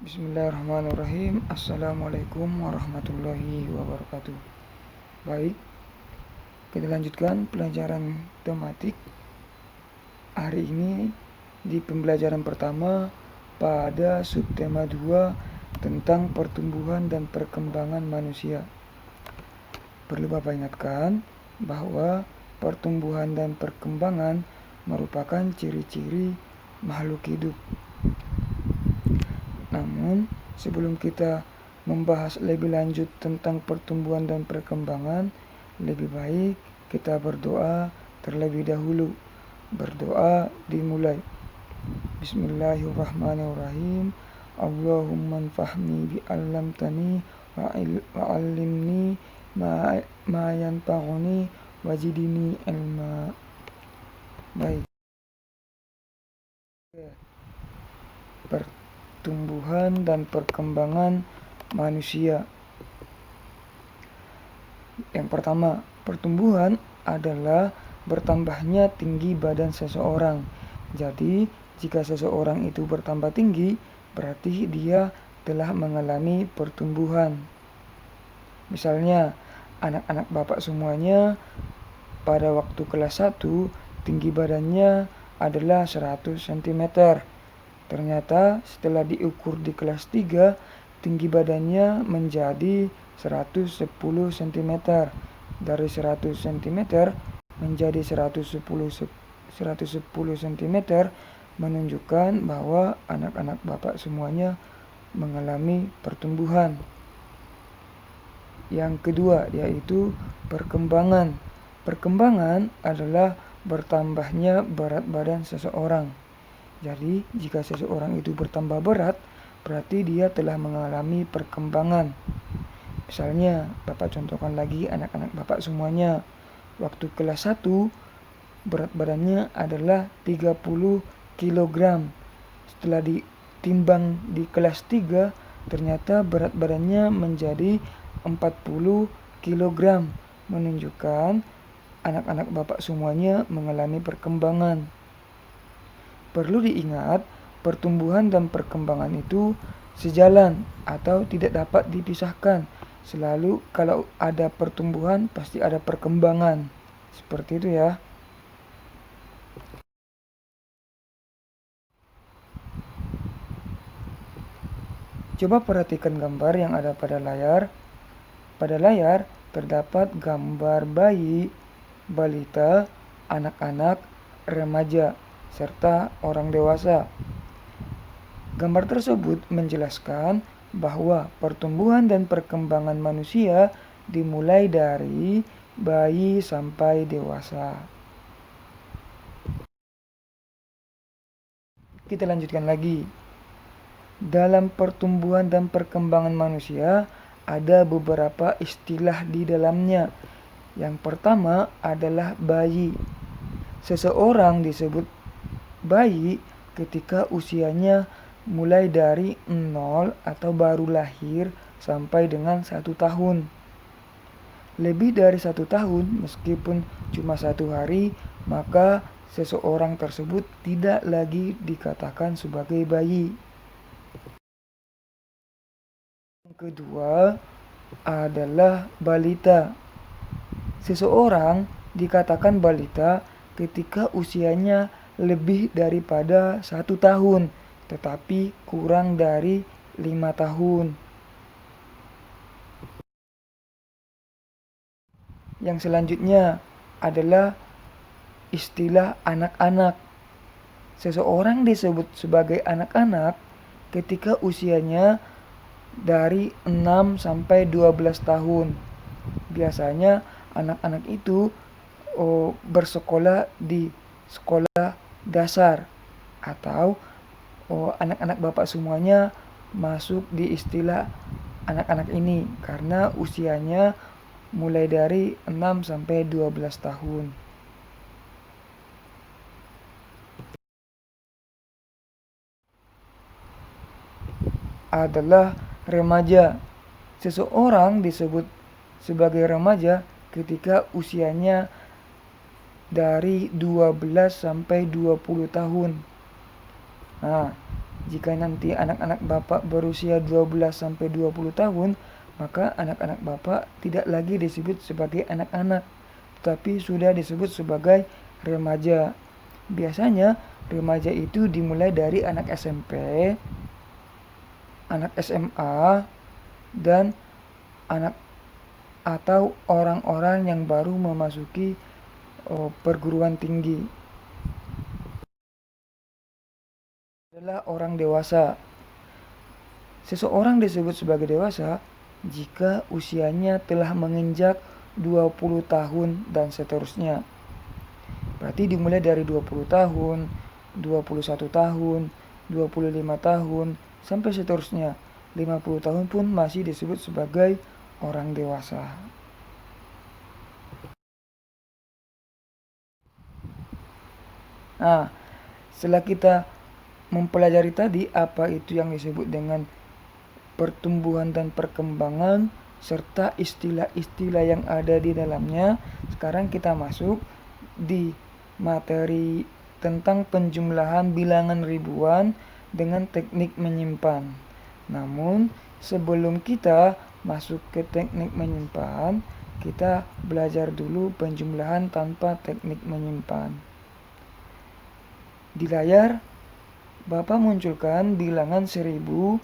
Bismillahirrahmanirrahim. Assalamualaikum warahmatullahi wabarakatuh. Baik, kita lanjutkan pelajaran tematik hari ini di pembelajaran pertama pada subtema 2 tentang pertumbuhan dan perkembangan manusia. Perlu Bapak ingatkan bahwa pertumbuhan dan perkembangan merupakan ciri-ciri makhluk hidup. Namun, sebelum kita membahas lebih lanjut tentang pertumbuhan dan perkembangan, lebih baik kita berdoa terlebih dahulu. Berdoa dimulai. Bismillahirrahmanirrahim. Allahumma anfa'ni bi'allamtani wa'allimni ma yanfa'uni wazidni ilma. Baik. Pertumbuhan dan perkembangan manusia. Yang pertama, pertumbuhan adalah bertambahnya tinggi badan seseorang. Jadi, jika seseorang itu bertambah tinggi, berarti dia telah mengalami pertumbuhan. Misalnya, anak-anak Bapak semuanya pada waktu kelas 1 tinggi badannya adalah 100 cm. Ternyata setelah diukur di kelas 3, tinggi badannya menjadi 110 cm. Dari 100 cm menjadi 110 cm menunjukkan bahwa anak-anak Bapak semuanya mengalami pertumbuhan. Yang kedua yaitu perkembangan. Perkembangan adalah bertambahnya berat badan seseorang. Jadi, jika seseorang itu bertambah berat, berarti dia telah mengalami perkembangan. Misalnya, Bapak contohkan lagi anak-anak Bapak semuanya. Waktu kelas 1, berat badannya adalah 30 kg. Setelah ditimbang di kelas 3, ternyata berat badannya menjadi 40 kg. Menunjukkan anak-anak Bapak semuanya mengalami perkembangan. Perlu diingat, pertumbuhan dan perkembangan itu sejalan atau tidak dapat dipisahkan. Selalu kalau ada pertumbuhan pasti ada perkembangan. Seperti itu ya. Coba perhatikan gambar yang ada pada layar. Pada layar terdapat gambar bayi, balita, anak-anak, remaja, serta orang dewasa. Gambar tersebut menjelaskan bahwa pertumbuhan dan perkembangan manusia dimulai dari bayi sampai dewasa. Kita lanjutkan lagi. Dalam pertumbuhan dan perkembangan manusia ada beberapa istilah di dalamnya. Yang pertama adalah bayi. Seseorang disebut bayi ketika usianya mulai dari 0 atau baru lahir sampai dengan 1 tahun. Lebih dari 1 tahun, meskipun cuma 1 hari, maka seseorang tersebut tidak lagi dikatakan sebagai bayi. Yang kedua adalah balita. Seseorang dikatakan balita ketika usianya lebih daripada 1 tahun, tetapi kurang dari 5 tahun. Yang selanjutnya adalah istilah anak-anak. Seseorang disebut sebagai anak-anak ketika usianya dari 6 sampai 12 tahun. Biasanya anak-anak itu bersekolah di sekolah dasar atau anak-anak Bapak semuanya masuk di istilah anak-anak ini karena usianya mulai dari 6 sampai 12 tahun. Adalah remaja. Seseorang disebut sebagai remaja ketika usianya dari 12 sampai 20 tahun. Nah, Jika nanti anak-anak Bapak berusia 12-20 tahun, maka anak-anak Bapak tidak lagi disebut sebagai anak-anak, tapi sudah disebut sebagai remaja. Biasanya remaja itu dimulai dari anak SMP, anak SMA, dan anak atau orang-orang yang baru memasuki perguruan tinggi. Adalah orang dewasa. Seseorang disebut sebagai dewasa jika usianya telah menginjak 20 tahun dan seterusnya. Berarti dimulai dari 20 tahun, 21 tahun, 25 tahun, sampai seterusnya. 50 tahun pun masih disebut sebagai orang dewasa. Nah, setelah kita mempelajari tadi apa itu yang disebut dengan pertumbuhan dan perkembangan serta istilah-istilah yang ada di dalamnya, sekarang kita masuk di materi tentang penjumlahan bilangan ribuan dengan teknik menyimpan. Namun, sebelum kita masuk ke teknik menyimpan, kita belajar dulu penjumlahan tanpa teknik menyimpan. Di layar, Bapak munculkan bilangan 1248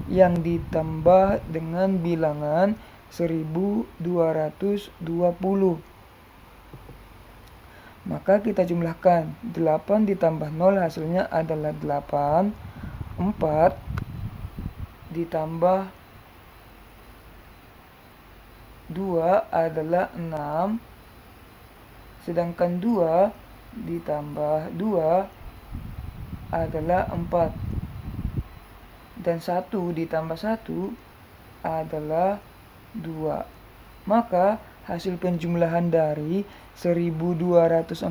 yang ditambah dengan bilangan 1220. Maka kita jumlahkan 8 ditambah 0 hasilnya adalah 8. 4 ditambah 2 adalah 6. Sedangkan 2 ditambah 2 adalah 4. Dan 1 ditambah 1 adalah 2. Maka hasil penjumlahan dari 1248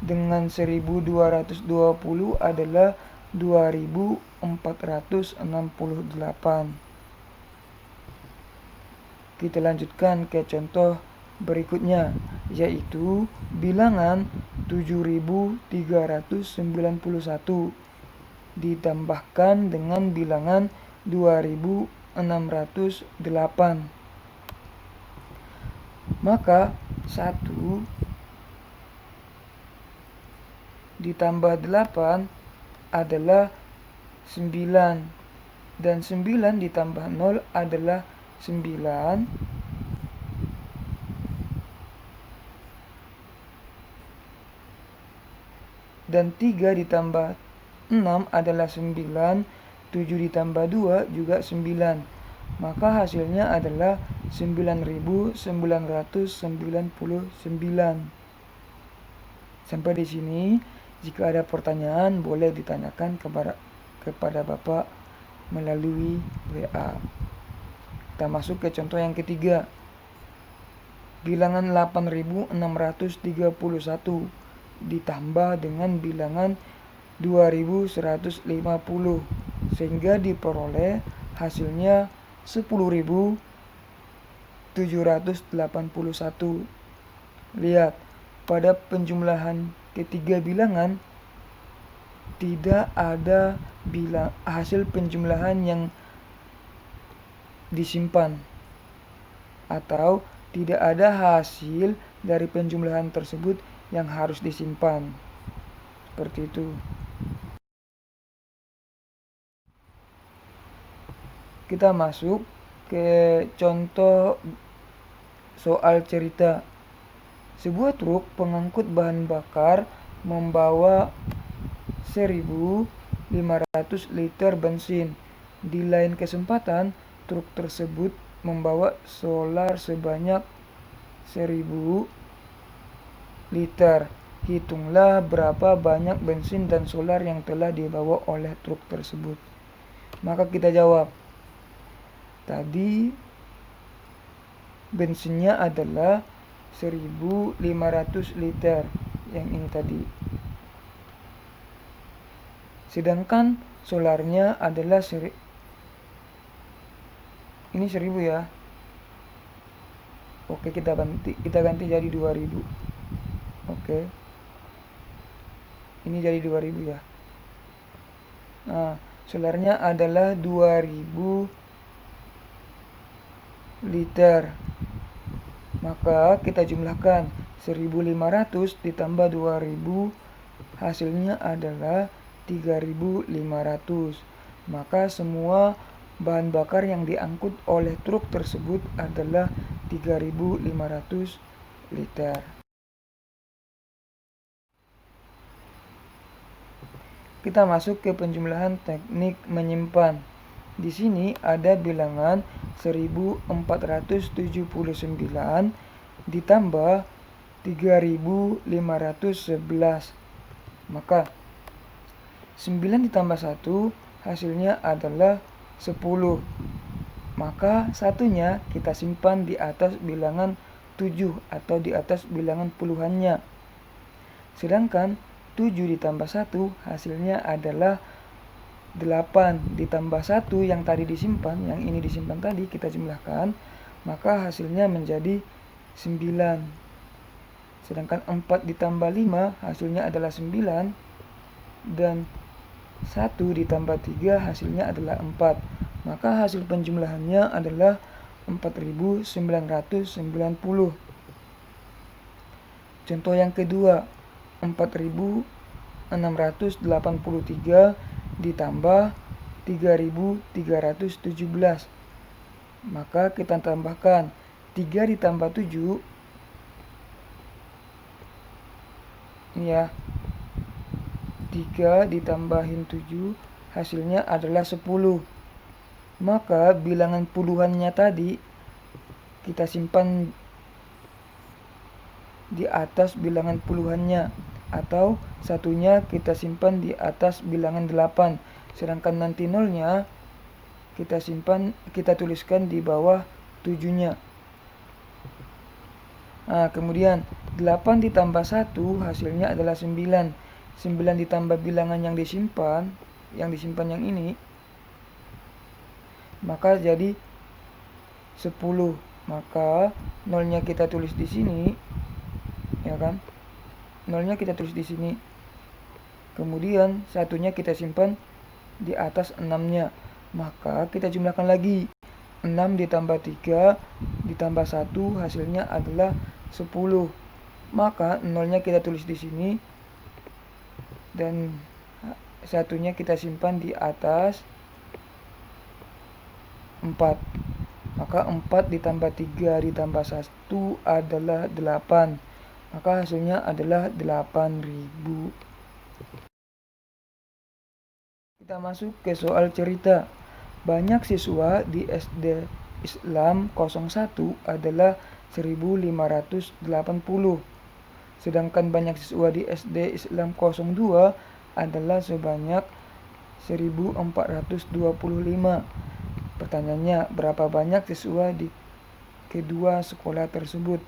dengan 1220 adalah 2468. Kita lanjutkan ke contoh berikutnya, yaitu bilangan 7391 ditambahkan dengan bilangan 2608. Maka 1 ditambah 8 adalah 9, dan 9 ditambah 0 adalah 9, dan 3 ditambah 6 adalah 9, 7 ditambah 2 juga 9. Maka hasilnya adalah 9999. Sampai di sini, jika ada pertanyaan boleh ditanyakan kepada Bapak melalui WA. Kita masuk ke contoh yang ketiga. Bilangan 8631 ditambah dengan bilangan 2150 sehingga diperoleh hasilnya 10.781. Lihat, pada penjumlahan ketiga bilangan tidak ada hasil penjumlahan yang disimpan atau tidak ada hasil dari penjumlahan tersebut yang harus disimpan. Seperti itu. Kita masuk ke contoh soal cerita. Sebuah truk pengangkut bahan bakar membawa 1.500 liter bensin. Di lain kesempatan, truk tersebut membawa solar sebanyak 1.000 liter. Hitunglah berapa banyak bensin dan solar yang telah dibawa oleh truk tersebut. Maka kita jawab. Tadi bensinnya adalah 1.500 liter, yang ini tadi. Sedangkan solarnya adalah ini 1.000 ya. Oke, kita ganti jadi 2.000. Oke. Ini jadi 2000 ya. Nah, solarnya adalah 2000 liter. Maka kita jumlahkan 1500 ditambah 2000, hasilnya adalah 3500. Maka semua bahan bakar yang diangkut oleh truk tersebut adalah 3500 liter. Kita masuk ke penjumlahan teknik menyimpan. Di sini ada bilangan 1479 ditambah 3511. Maka 9 ditambah 1 hasilnya adalah 10. Maka satunya kita simpan di atas bilangan 7 atau di atas bilangan puluhannya. Sedangkan 7 ditambah 1 hasilnya adalah 8 ditambah 1 yang tadi disimpan, yang ini disimpan tadi kita jumlahkan, maka hasilnya menjadi 9. Sedangkan 4 ditambah 5 hasilnya adalah 9, dan 1 ditambah 3 hasilnya adalah 4. Maka hasil penjumlahannya adalah 4990. Contoh yang kedua, 4683 ditambah 3317. Maka kita tambahkan 3 ditambah 7, ini ya, 3 ditambahin 7 hasilnya adalah 10. Maka bilangan puluhannya tadi kita simpan di atas bilangan puluhannya, atau satunya kita simpan di atas bilangan 8, sedangkan nanti nolnya kita tuliskan di bawah 7-nya. Nah, kemudian 8 ditambah 1 hasilnya adalah 9. 9 ditambah bilangan yang disimpan yang ini, maka jadi 10. Maka nolnya kita tulis di sini, ya kan? Nolnya kita tulis di sini. Kemudian satunya kita simpan di atas 6-nya. Maka kita jumlahkan lagi. 6 ditambah 3 ditambah 1 hasilnya adalah 10. Maka nolnya kita tulis di sini dan satunya kita simpan di atas 4. Maka 4 ditambah 3 ditambah 1 adalah 8. Maka hasilnya adalah 8000. Kita masuk ke soal cerita. Banyak siswa di SD Islam 01 adalah 1580. Sedangkan banyak siswa di SD Islam 02 adalah sebanyak 1425. Pertanyaannya, berapa banyak siswa di kedua sekolah tersebut?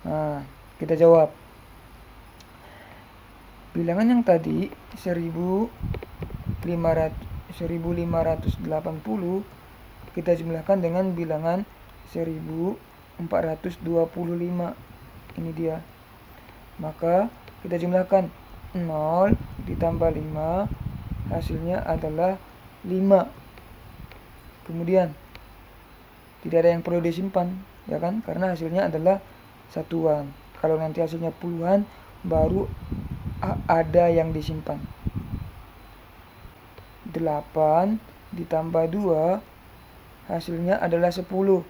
Nah, kita jawab. Bilangan yang tadi 1580 kita jumlahkan dengan bilangan 1425. Ini dia. Maka kita jumlahkan 0 ditambah 5 hasilnya adalah 5. Kemudian tidak ada yang perlu disimpan, ya kan? Karena hasilnya adalah satuan. Kalau nanti hasilnya puluhan baru ada yang disimpan. 8 ditambah 2 hasilnya adalah 10. 10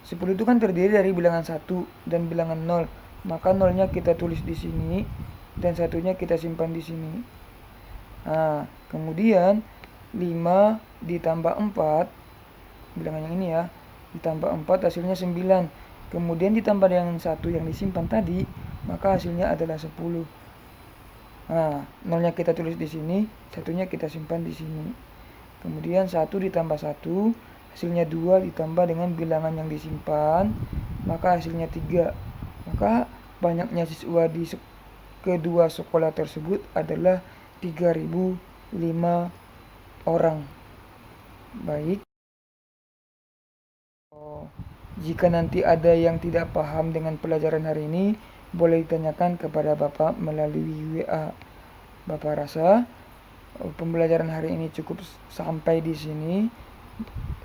itu kan terdiri dari bilangan 1 dan bilangan 0. Maka nolnya kita tulis di sini dan satunya kita simpan di sini. Nah, kemudian 5 ditambah 4, bilangan yang ini ya, ditambah 4 hasilnya 9. Kemudian ditambah dengan 1 yang disimpan tadi, maka hasilnya adalah 10. Nah, nolnya kita tulis di sini, satunya kita simpan di sini. Kemudian 1 ditambah 1, hasilnya 2 ditambah dengan bilangan yang disimpan, maka hasilnya 3. Maka banyaknya siswa di kedua sekolah tersebut adalah 3005 orang. Baik. Jika nanti ada yang tidak paham dengan pelajaran hari ini, boleh ditanyakan kepada Bapak melalui WA. Bapak rasa pembelajaran hari ini cukup sampai di sini.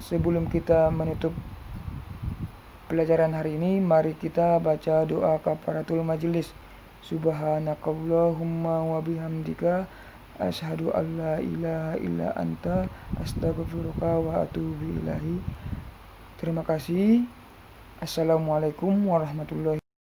Sebelum kita menutup pelajaran hari ini, mari kita baca doa kafaratul majelis. Subhanakallahumma wa bihamdika asyhadu an la ilaha illa anta astaghfiruka wa atubu ilahi. Terima kasih. Assalamualaikum warahmatullahi